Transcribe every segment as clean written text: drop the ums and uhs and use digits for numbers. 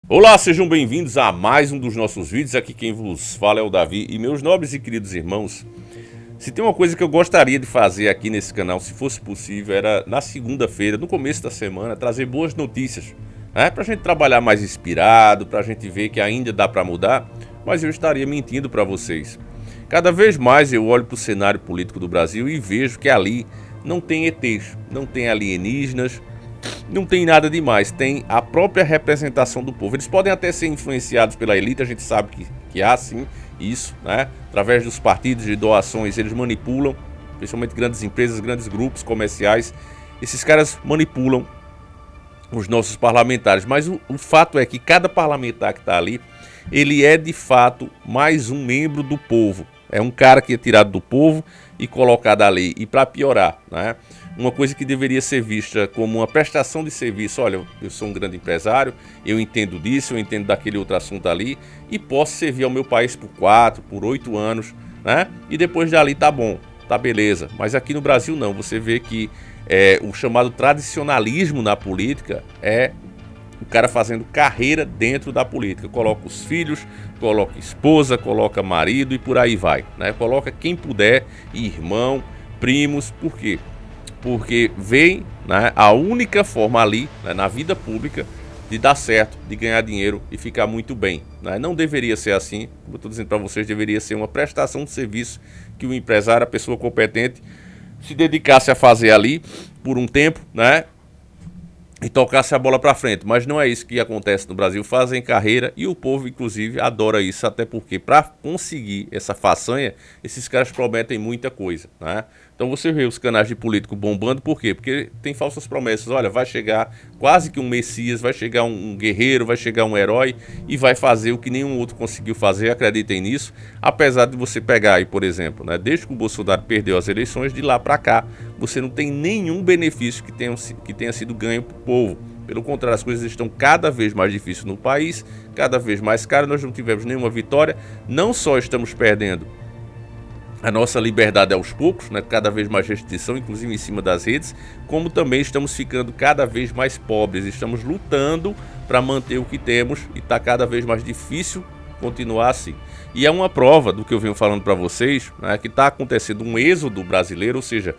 Olá, sejam bem-vindos a mais um dos nossos vídeos. Aqui quem vos fala é o Davi. E meus nobres e queridos irmãos, se tem uma coisa que eu gostaria de fazer aqui nesse canal, se fosse possível, era na segunda-feira, no começo da semana, trazer boas notícias, né? Pra gente trabalhar mais inspirado, pra gente ver que ainda dá pra mudar, mas eu estaria mentindo pra vocês. Cada vez mais eu olho pro cenário político do Brasil e vejo que ali não tem ETs, não tem alienígenas, não tem nada demais, tem a própria representação do povo. Eles podem até ser influenciados pela elite, a gente sabe que há sim isso, né? Através dos partidos de doações, eles manipulam, principalmente grandes empresas, grandes grupos comerciais. Esses caras manipulam os nossos parlamentares, mas o fato é que cada parlamentar que está ali, ele é de fato mais um membro do povo. É um cara que é tirado do povo e colocado ali. E para piorar, né? Uma coisa que deveria ser vista como uma prestação de serviço. Olha, eu sou um grande empresário, eu entendo disso, eu entendo daquele outro assunto ali e posso servir ao meu país por 4, por 8 anos, né? E depois dali tá bom, tá beleza. Mas aqui no Brasil não, você vê que o chamado tradicionalismo na política é o cara fazendo carreira dentro da política. Coloca os filhos, coloca esposa, coloca marido e por aí vai, né? Coloca quem puder, irmão, primos. Por quê? Porque vem, né, a única forma ali, né, na vida pública de dar certo, de ganhar dinheiro e ficar muito bem, né? Não deveria ser assim, como eu estou dizendo para vocês, deveria ser uma prestação de serviço que o empresário, a pessoa competente, se dedicasse a fazer ali por um tempo, né? E tocasse a bola para frente, mas não é isso que acontece no Brasil. Fazem carreira e o povo inclusive adora isso, até porque para conseguir essa façanha, esses caras prometem muita coisa, né? Então você vê os canais de político bombando, por quê? Porque tem falsas promessas. Olha, vai chegar quase que um messias, vai chegar um guerreiro, vai chegar um herói e vai fazer o que nenhum outro conseguiu fazer, acreditem nisso. Apesar de você pegar aí, por exemplo, né, desde que o Bolsonaro perdeu as eleições, de lá para cá, você não tem nenhum benefício que tenha sido ganho para o povo. Pelo contrário, as coisas estão cada vez mais difíceis no país, cada vez mais caras, nós não tivemos nenhuma vitória, não só estamos perdendo a nossa liberdade aos poucos, né? Cada vez mais restrição, inclusive em cima das redes, como também estamos ficando cada vez mais pobres, estamos lutando para manter o que temos e está cada vez mais difícil continuar assim. E é uma prova do que eu venho falando para vocês, né? Que está acontecendo um êxodo brasileiro, ou seja,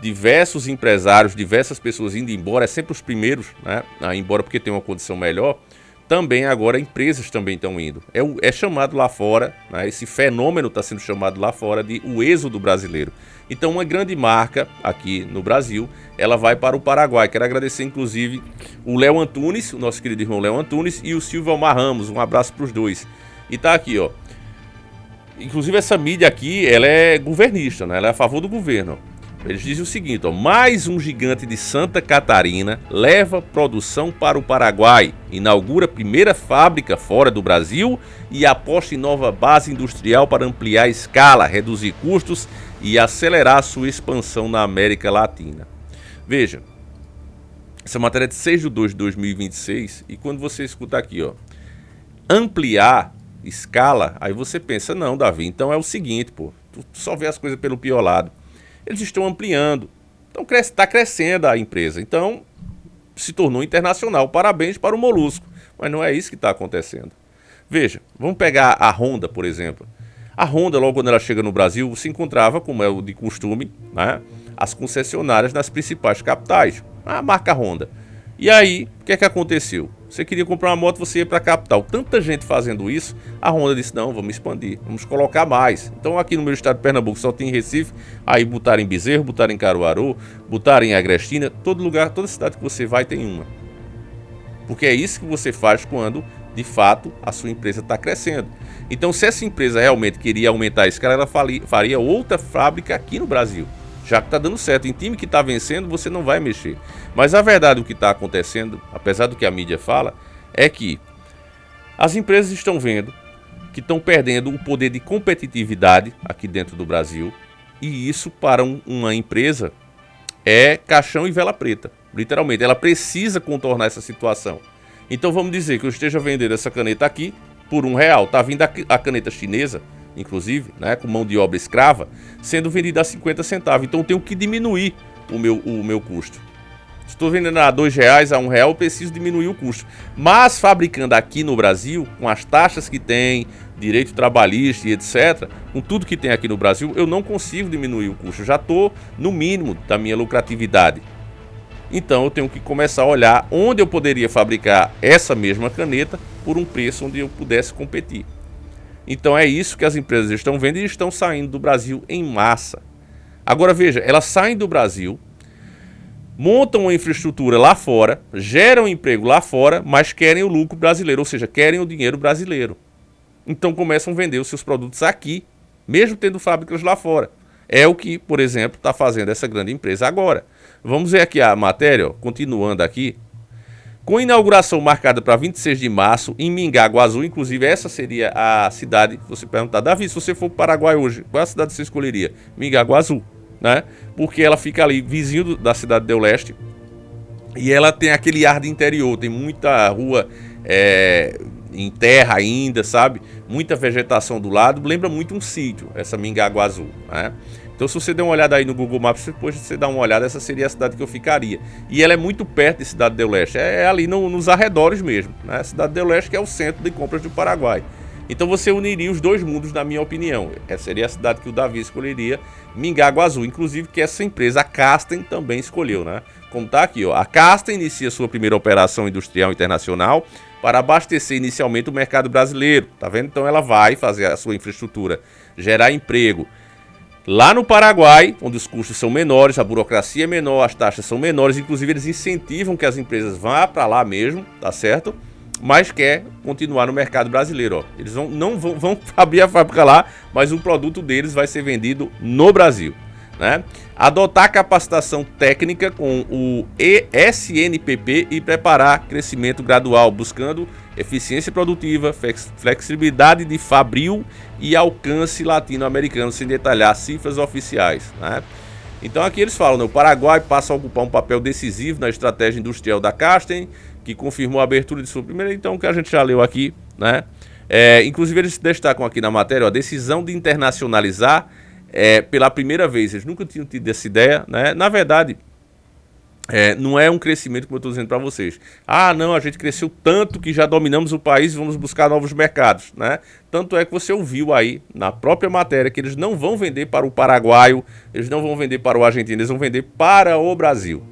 diversos empresários, diversas pessoas indo embora, é sempre os primeiros, né, a ir embora porque tem uma condição melhor. Também agora empresas também estão indo. É chamado lá fora, né, esse fenômeno está sendo chamado lá fora de o êxodo brasileiro. Então uma grande marca aqui no Brasil, ela vai para o Paraguai. Quero agradecer inclusive o Léo Antunes, o nosso querido irmão Léo Antunes, e o Silvio Almar Ramos. Um abraço para os dois. E tá aqui, ó. Inclusive essa mídia aqui, ela é governista, né? Ela é a favor do governo. Eles dizem o seguinte, ó, mais um gigante de Santa Catarina leva produção para o Paraguai, inaugura a primeira fábrica fora do Brasil e aposta em nova base industrial para ampliar a escala, reduzir custos e acelerar sua expansão na América Latina. Veja, essa matéria é de 6 de 2 de 2026 e quando você escuta aqui, ó, ampliar escala, aí você pensa, não, Davi, então é o seguinte, pô, tu só vê as coisas pelo pior lado. Eles estão ampliando, então está crescendo a empresa, então se tornou internacional. Parabéns para o Molusco, mas não é isso que está acontecendo. Veja, vamos pegar a Honda, por exemplo. A Honda, logo quando ela chega no Brasil, se encontrava, como é o de costume, né, as concessionárias nas principais capitais, a marca Honda. E aí, o que é que aconteceu? Você queria comprar uma moto, você ia para a capital. Tanta gente fazendo isso, a Honda disse, não, vamos expandir, vamos colocar mais. Então aqui no meu estado de Pernambuco só tem Recife, aí botaram em Bezerro, botaram em Caruaru, botaram em Agrestina, todo lugar, toda cidade que você vai tem uma. Porque é isso que você faz quando, de fato, a sua empresa está crescendo. Então se essa empresa realmente queria aumentar a escala, ela faria outra fábrica aqui no Brasil. Já que está dando certo, em time que está vencendo, você não vai mexer. Mas a verdade, o que está acontecendo, apesar do que a mídia fala, é que as empresas estão vendo que estão perdendo o poder de competitividade aqui dentro do Brasil. E isso para uma empresa é caixão e vela preta. Literalmente, ela precisa contornar essa situação. Então vamos dizer que eu esteja vendendo essa caneta aqui por R$1. Está vindo a caneta chinesa, inclusive, né, com mão de obra escrava, sendo vendida a 50 centavos. Então eu tenho que diminuir o meu custo. Se estou vendendo a R$2, a R$1, eu preciso diminuir o custo. Mas fabricando aqui no Brasil, com as taxas que tem, direito trabalhista e etc., com tudo que tem aqui no Brasil, eu não consigo diminuir o custo. Eu já estou no mínimo da minha lucratividade. Então eu tenho que começar a olhar onde eu poderia fabricar essa mesma caneta por um preço onde eu pudesse competir. Então é isso que as empresas estão vendo e estão saindo do Brasil em massa. Agora veja, elas saem do Brasil, montam uma infraestrutura lá fora, geram emprego lá fora, mas querem o lucro brasileiro, ou seja, querem o dinheiro brasileiro. Então começam a vender os seus produtos aqui, mesmo tendo fábricas lá fora. É o que, por exemplo, está fazendo essa grande empresa agora. Vamos ver aqui a matéria, ó, continuando aqui. Com inauguração marcada para 26 de março em Mingaguaçu, inclusive essa seria a cidade, você perguntar, Davi, se você for para o Paraguai hoje, qual a cidade você escolheria? Mingaguaçu, né? Porque ela fica ali, vizinho da cidade do Leste, e ela tem aquele ar de interior, tem muita rua em terra ainda, sabe? Muita vegetação do lado, lembra muito um sítio, essa Mingaguaçu, né? Então se você der uma olhada aí no Google Maps, depois de você dar uma olhada, essa seria a cidade que eu ficaria. E ela é muito perto de Cidade do Leste, é ali nos arredores mesmo, né? Cidade do Leste que é o centro de compras do Paraguai. Então você uniria os dois mundos, na minha opinião. Essa seria a cidade que o Davi escolheria, Mingaguaçu, inclusive que essa empresa, a Casten, também escolheu, né? Como tá aqui, ó, a Casten inicia sua primeira operação industrial internacional para abastecer inicialmente o mercado brasileiro, tá vendo? Então ela vai fazer a sua infraestrutura, gerar emprego lá no Paraguai, onde os custos são menores, a burocracia é menor, as taxas são menores, inclusive eles incentivam que as empresas vá para lá mesmo, tá certo? Mas quer continuar no mercado brasileiro, ó. Eles não vão abrir a fábrica lá, mas o produto deles vai ser vendido no Brasil, né? Adotar capacitação técnica com o ESNPP e preparar crescimento gradual, buscando eficiência produtiva, flexibilidade de fabril e alcance latino-americano, sem detalhar cifras oficiais, né? Então aqui eles falam, né, o Paraguai passa a ocupar um papel decisivo na estratégia industrial da Casten, que confirmou a abertura de sua primeira, então que a gente já leu aqui, né? Inclusive eles destacam aqui na matéria, ó, a decisão de internacionalizar pela primeira vez. Eles nunca tinham tido essa ideia, né? Na verdade, não é um crescimento como eu estou dizendo para vocês. Ah, não, a gente cresceu tanto que já dominamos o país e vamos buscar novos mercados, né? Tanto é que você ouviu aí na própria matéria que eles não vão vender para o paraguaio, eles não vão vender para o argentino, eles vão vender para o Brasil.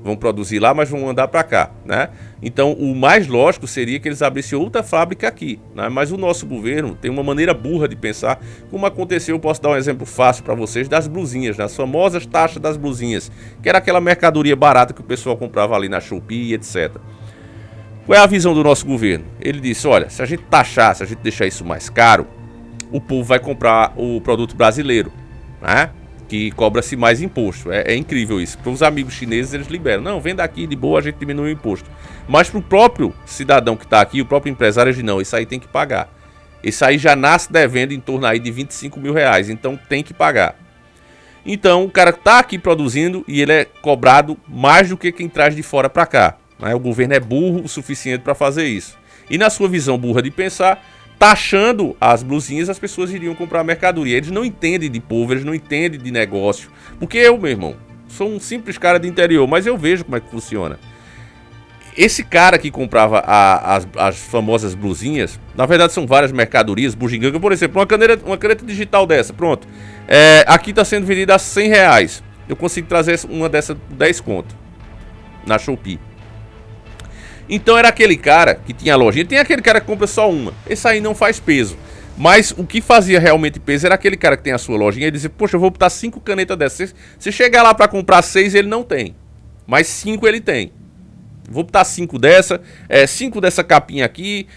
Vão produzir lá, mas vão mandar para cá, né? Então, o mais lógico seria que eles abrissem outra fábrica aqui, né? Mas o nosso governo tem uma maneira burra de pensar, como aconteceu, eu posso dar um exemplo fácil para vocês, das blusinhas, das famosas taxas das blusinhas, que era aquela mercadoria barata que o pessoal comprava ali na Shopee, etc. Qual é a visão do nosso governo? Ele disse, olha, se a gente taxar, se a gente deixar isso mais caro, o povo vai comprar o produto brasileiro, né? Que cobra-se mais imposto. É incrível isso. Para os amigos chineses eles liberam. Não, venda aqui de boa, a gente diminui o imposto. Mas para o próprio cidadão que está aqui, o próprio empresário, diz, não, isso aí tem que pagar. Isso aí já nasce devendo em torno aí de 25 mil reais, então tem que pagar. Então o cara está aqui produzindo e ele é cobrado mais do que quem traz de fora para cá, né? O governo é burro o suficiente para fazer isso. E na sua visão burra de pensar, taxando as blusinhas, as pessoas iriam comprar mercadoria. Eles não entendem de povo, eles não entendem de negócio. Porque eu, meu irmão, sou um simples cara de interior, mas eu vejo como é que funciona. Esse cara que comprava as famosas blusinhas, na verdade são várias mercadorias, bugiganga, por exemplo, uma caneta digital dessa, pronto. Aqui está sendo vendida a 100 reais. Eu consigo trazer uma dessa por 10 conto na Shopee. Então era aquele cara que tinha a lojinha, tem aquele cara que compra só uma. Esse aí não faz peso. Mas o que fazia realmente peso era aquele cara que tem a sua lojinha e dizia, poxa, eu vou botar 5 canetas dessas. Se chegar lá para comprar 6, ele não tem. Mas 5 ele tem. Vou botar 5 dessa, 5 dessa capinha aqui,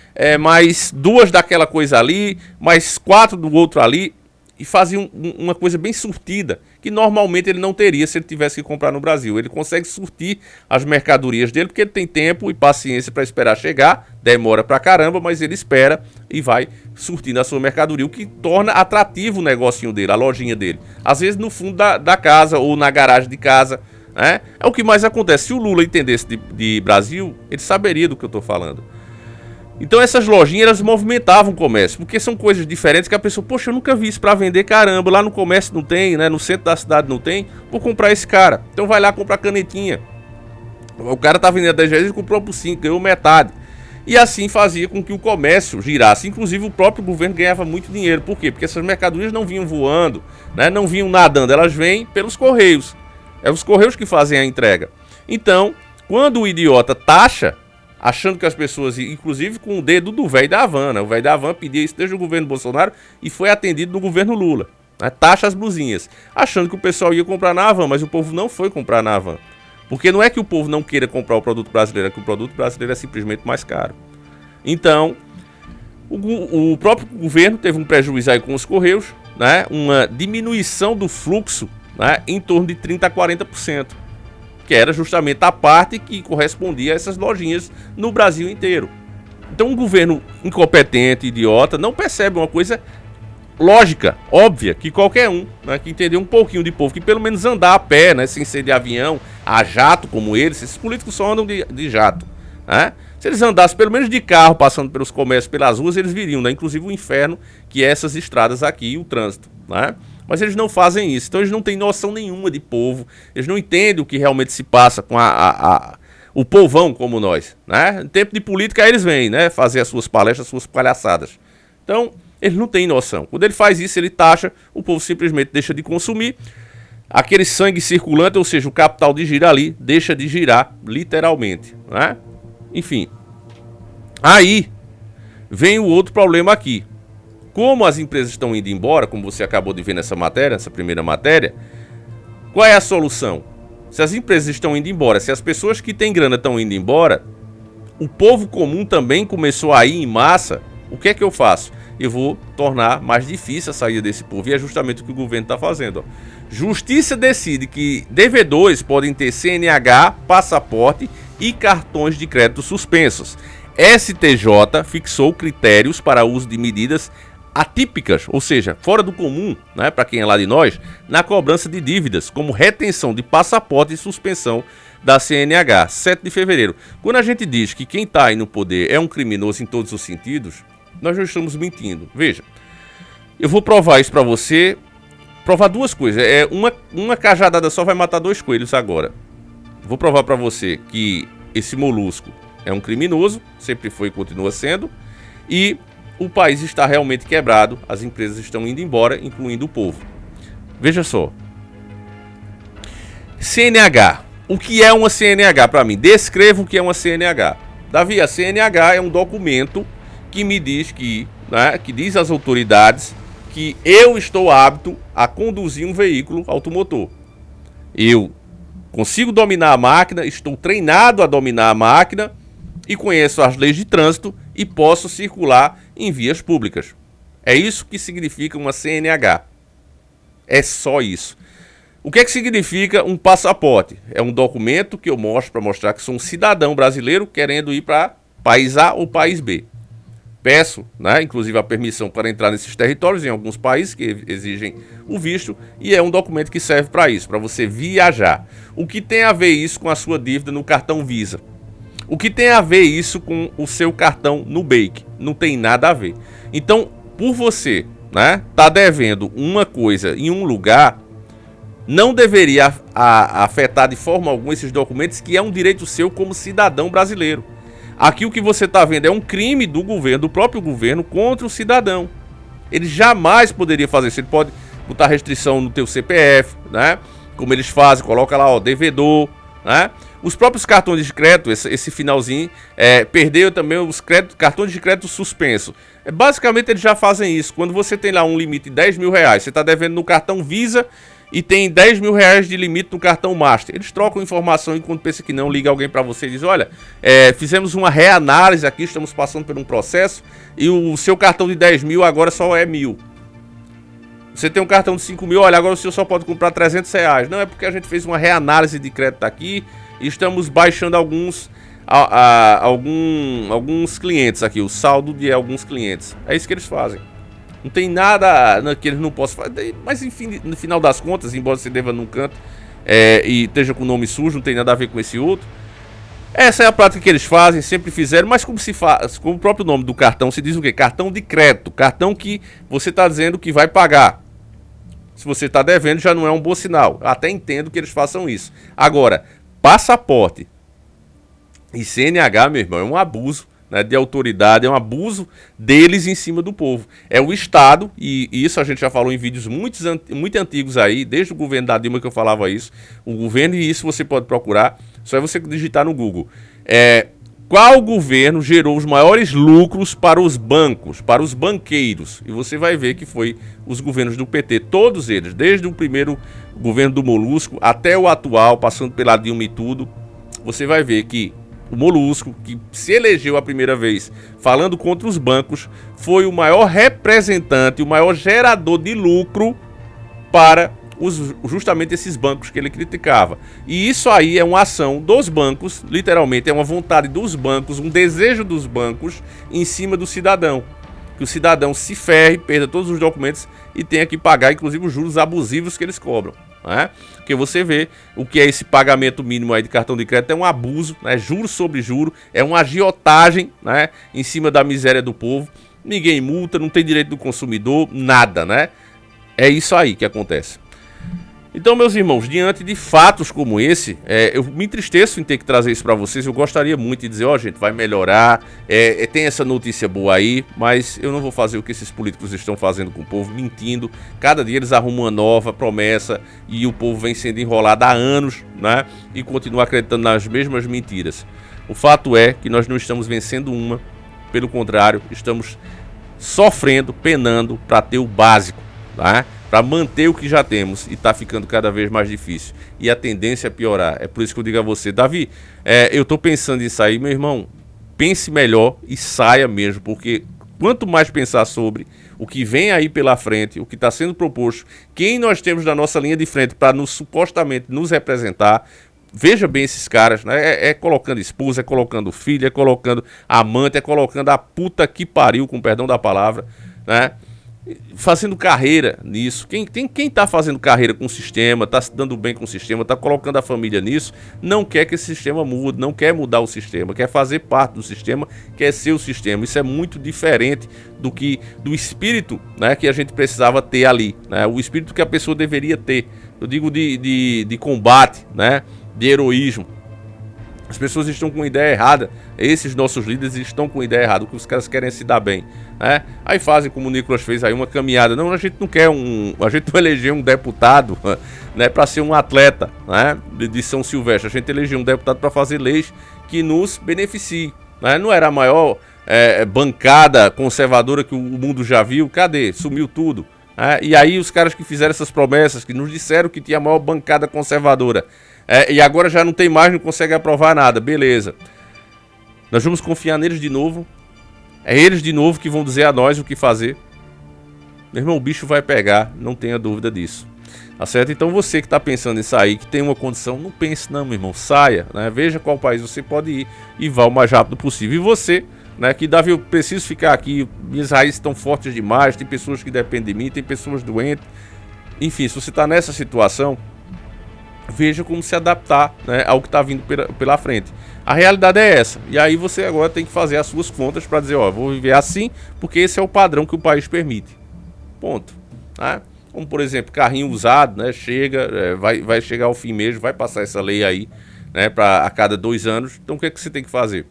mais 2 daquela coisa ali, mais 4 do outro ali. E fazia uma coisa bem surtida, que normalmente ele não teria se ele tivesse que comprar no Brasil. Ele consegue surtir as mercadorias dele, porque ele tem tempo e paciência para esperar chegar, demora pra caramba, mas ele espera e vai surtindo a sua mercadoria, o que torna atrativo o negocinho dele, a lojinha dele. Às vezes no fundo da casa ou na garagem de casa, né? É o que mais acontece. Se o Lula entendesse de Brasil, ele saberia do que eu estou falando. Então essas lojinhas, elas movimentavam o comércio, porque são coisas diferentes que a pessoa, poxa, eu nunca vi isso para vender, caramba, lá no comércio não tem, né, no centro da cidade não tem, vou comprar esse cara. Então vai lá comprar canetinha. O cara tá vendendo a 10 reais e comprou por 5, ganhou metade. E assim fazia com que o comércio girasse. Inclusive o próprio governo ganhava muito dinheiro. Por quê? Porque essas mercadorias não vinham voando, né? Não vinham nadando, elas vêm pelos correios. É os correios que fazem a entrega. Então, quando o idiota taxa, achando que as pessoas, inclusive com o dedo do velho da Havan, né? O velho da Havan pedia isso desde o governo Bolsonaro e foi atendido no governo Lula, né? Taxa as blusinhas, achando que o pessoal ia comprar na Havan, mas o povo não foi comprar na Havan. Porque não é que o povo não queira comprar o produto brasileiro, é que o produto brasileiro é simplesmente mais caro. Então, o próprio governo teve um prejuízo aí com os correios, né? Uma diminuição do fluxo, né? Em torno de 30% a 40%. Que era justamente a parte que correspondia a essas lojinhas no Brasil inteiro. Então um governo incompetente, idiota, não percebe uma coisa lógica, óbvia, que qualquer um, né, que entender um pouquinho de povo, que pelo menos andar a pé, né, sem ser de avião, a jato como eles, esses políticos só andam de jato, né? Se eles andassem pelo menos de carro, passando pelos comércios, pelas ruas, eles viriam, né, inclusive o inferno, que é essas estradas aqui e o trânsito, né? Mas eles não fazem isso, então eles não têm noção nenhuma de povo, eles não entendem o que realmente se passa com o povão como nós, né? Em tempo de política eles vêm, né, fazer as suas palestras, as suas palhaçadas. Então, eles não têm noção. Quando ele faz isso, ele taxa, o povo simplesmente deixa de consumir, aquele sangue circulante, ou seja, o capital de girar ali, deixa de girar, literalmente, né? Enfim, aí vem o outro problema aqui. Como as empresas estão indo embora, como você acabou de ver nessa matéria, nessa primeira matéria, qual é a solução? Se as empresas estão indo embora, se as pessoas que têm grana estão indo embora, o povo comum também começou a ir em massa, o que é que eu faço? Eu vou tornar mais difícil a saída desse povo, e é justamente o que o governo está fazendo. Justiça decide que devedores podem ter CNH, passaporte e cartões de crédito suspensos. STJ fixou critérios para uso de medidas atípicas, ou seja, fora do comum, né, para quem é lá de nós, na cobrança de dívidas, como retenção de passaporte e suspensão da CNH, 7 de fevereiro. Quando a gente diz que quem está aí no poder é um criminoso em todos os sentidos, nós não estamos mentindo. Veja, eu vou provar isso para você, provar duas coisas. Uma cajadada só vai matar 2 coelhos agora. Vou provar para você que esse molusco é um criminoso, sempre foi e continua sendo, e o país está realmente quebrado, as empresas estão indo embora, incluindo o povo. Veja só. CNH. O que é uma CNH para mim? Descreva o que é uma CNH. Davi, a CNH é um documento que me diz que, né, que diz às autoridades que eu estou apto a conduzir um veículo automotor. Eu consigo dominar a máquina, estou treinado a dominar a máquina e conheço as leis de trânsito e posso circular em vias públicas. É isso que significa uma CNH. É só isso. O que é que significa um passaporte? É um documento que eu mostro para mostrar que sou um cidadão brasileiro querendo ir para país A ou país B. Peço, né, inclusive a permissão para entrar nesses territórios em alguns países que exigem o visto, e é um documento que serve para isso, para você viajar. O que tem a ver isso com a sua dívida no cartão Visa? O que tem a ver isso com o seu cartão Nubank? Não tem nada a ver. Então, por você, né, tá devendo uma coisa em um lugar, não deveria afetar de forma alguma esses documentos, que é um direito seu como cidadão brasileiro. Aqui o que você está vendo é um crime do governo, do próprio governo, contra o cidadão. Ele jamais poderia fazer isso. Ele pode botar restrição no teu CPF, né? Como eles fazem, coloca lá, ó, devedor, né? Os próprios cartões de crédito, esse finalzinho, perdeu também os cartões de crédito suspenso. Basicamente eles já fazem isso. Quando você tem lá um limite de 10 mil reais, você está devendo no cartão Visa e tem 10 mil reais de limite no cartão Master. Eles trocam informação e quando pensa que não, liga alguém para você e diz, olha, fizemos uma reanálise aqui, estamos passando por um processo e o seu cartão de 10 mil agora só é 1.000. Você tem um cartão de 5 mil, olha, agora o senhor só pode comprar 300 reais. Não, é porque a gente fez uma reanálise de crédito aqui e estamos baixando alguns clientes aqui, o saldo de alguns clientes. É isso que eles fazem. Não tem nada que eles não possam fazer, mas enfim, no final das contas, embora você deva num canto e esteja com o nome sujo, não tem nada a ver com esse outro. Essa é a prática que eles fazem, sempre fizeram, mas como se faz, como o próprio nome do cartão se diz o quê? Cartão de crédito, cartão que você está dizendo que vai pagar. Se você está devendo, já não é um bom sinal. Eu até entendo que eles façam isso. Agora, passaporte, E CNH, meu irmão, é um abuso, né, de autoridade, é um abuso deles em cima do povo. É o Estado, e isso a gente já falou em vídeos muito antigos aí, desde o governo da Dilma que eu falava isso. O governo, e isso você pode procurar, só é você digitar no Google. Qual governo gerou os maiores lucros para os bancos, para os banqueiros? E você vai ver que foi os governos do PT, todos eles, desde o primeiro governo do Molusco até o atual, passando pela Dilma e tudo. Você vai ver que o Molusco, que se elegeu a primeira vez falando contra os bancos, foi o maior representante, o maior gerador de lucro para justamente esses bancos que ele criticava. E isso aí é uma ação dos bancos, literalmente é uma vontade dos bancos, um desejo dos bancos em cima do cidadão. Que o cidadão se ferre, perda todos os documentos e tenha que pagar, inclusive, os juros abusivos que eles cobram. Né? Porque você vê o que é esse pagamento mínimo aí de cartão de crédito, é um abuso, né? Juro sobre juro, é uma agiotagem, né? Em cima da miséria do povo. Ninguém multa, não tem direito do consumidor, nada, né? É isso aí que acontece. Então, meus irmãos, diante de fatos como esse, eu me entristeço em ter que trazer isso para vocês. Eu gostaria muito de dizer, gente, vai melhorar, tem essa notícia boa aí, mas eu não vou fazer o que esses políticos estão fazendo com o povo, mentindo. Cada dia eles arrumam uma nova promessa e o povo vem sendo enrolado há anos, né? E continua acreditando nas mesmas mentiras. O fato é que nós não estamos vencendo uma, pelo contrário, estamos sofrendo, penando para ter o básico, tá? Para manter o que já temos, e está ficando cada vez mais difícil. E a tendência é piorar. É por isso que eu digo a você, Davi, eu estou pensando em sair, meu irmão, pense melhor e saia mesmo, porque quanto mais pensar sobre o que vem aí pela frente, o que está sendo proposto, quem nós temos na nossa linha de frente para supostamente nos representar, veja bem esses caras, né? Colocando esposa, é colocando filho, é colocando amante, é colocando a puta que pariu, com perdão da palavra, né? Fazendo carreira nisso. Quem tá fazendo carreira com o sistema, tá se dando bem com o sistema, tá colocando a família nisso, não quer que esse sistema mude, não quer mudar o sistema, quer fazer parte do sistema, quer ser o sistema. Isso é muito diferente do espírito, né, que a gente precisava ter ali, né, o espírito que a pessoa deveria ter. Eu digo de combate, né, de heroísmo. As pessoas estão com ideia errada. Esses nossos líderes estão com ideia errada. O que os caras querem é se dar bem, né? Aí fazem como o Nicolas fez aí, uma caminhada. Não, a gente não quer a gente não elegeu um deputado, né, para ser um atleta, né, de São Silvestre. A gente elegeu um deputado para fazer leis que nos beneficiem, né? Não era a maior bancada conservadora que o mundo já viu. Cadê? Sumiu tudo. E aí os caras que fizeram essas promessas, que nos disseram que tinha a maior bancada conservadora, e agora já não tem mais, não consegue aprovar nada, beleza. Nós vamos confiar neles de novo. É eles de novo que vão dizer a nós o que fazer. Meu irmão, o bicho vai pegar, não tenha dúvida disso. Tá certo? Então você que está pensando em sair, que tem uma condição, não pense não, meu irmão, saia, né? Veja qual país você pode ir e vá o mais rápido possível. E você, né, que Davi, eu preciso ficar aqui, minhas raízes estão fortes demais, tem pessoas que dependem de mim, tem pessoas doentes. Enfim, se você está nessa situação, veja como se adaptar, né, ao que está vindo pela frente. A realidade é essa. E aí você agora tem que fazer as suas contas para dizer, ó, vou viver assim, porque esse é o padrão que o país permite. Ponto. Né? Como, por exemplo, carrinho usado, né, chega, vai chegar ao fim mesmo, vai passar essa lei aí, né, a cada 2 anos. Então o que é que você tem que fazer?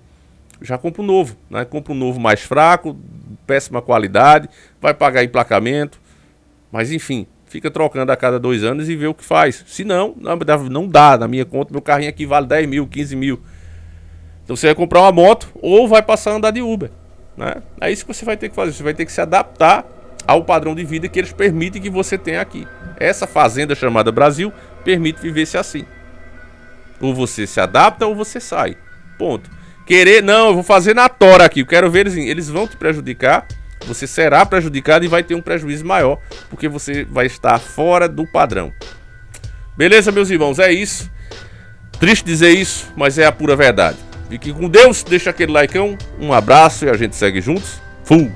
Já compra um novo, né? Compra um novo mais fraco, péssima qualidade, vai pagar emplacamento, mas enfim, fica trocando a cada 2 anos e vê o que faz. Se não dá, na minha conta, meu carrinho aqui vale 10 mil, 15 mil. Então você vai comprar uma moto ou vai passar a andar de Uber, né? É isso que você vai ter que fazer, você vai ter que se adaptar ao padrão de vida que eles permitem que você tenha aqui. Essa fazenda chamada Brasil permite viver-se assim. Ou você se adapta ou você sai. Ponto. Querer, não, eu vou fazer na tora aqui, eu quero ver eles vão te prejudicar, você será prejudicado e vai ter um prejuízo maior, porque você vai estar fora do padrão. Beleza, meus irmãos, é isso. Triste dizer isso, mas é a pura verdade. Fique com Deus, deixa aquele likeão, um abraço e a gente segue juntos. Fui!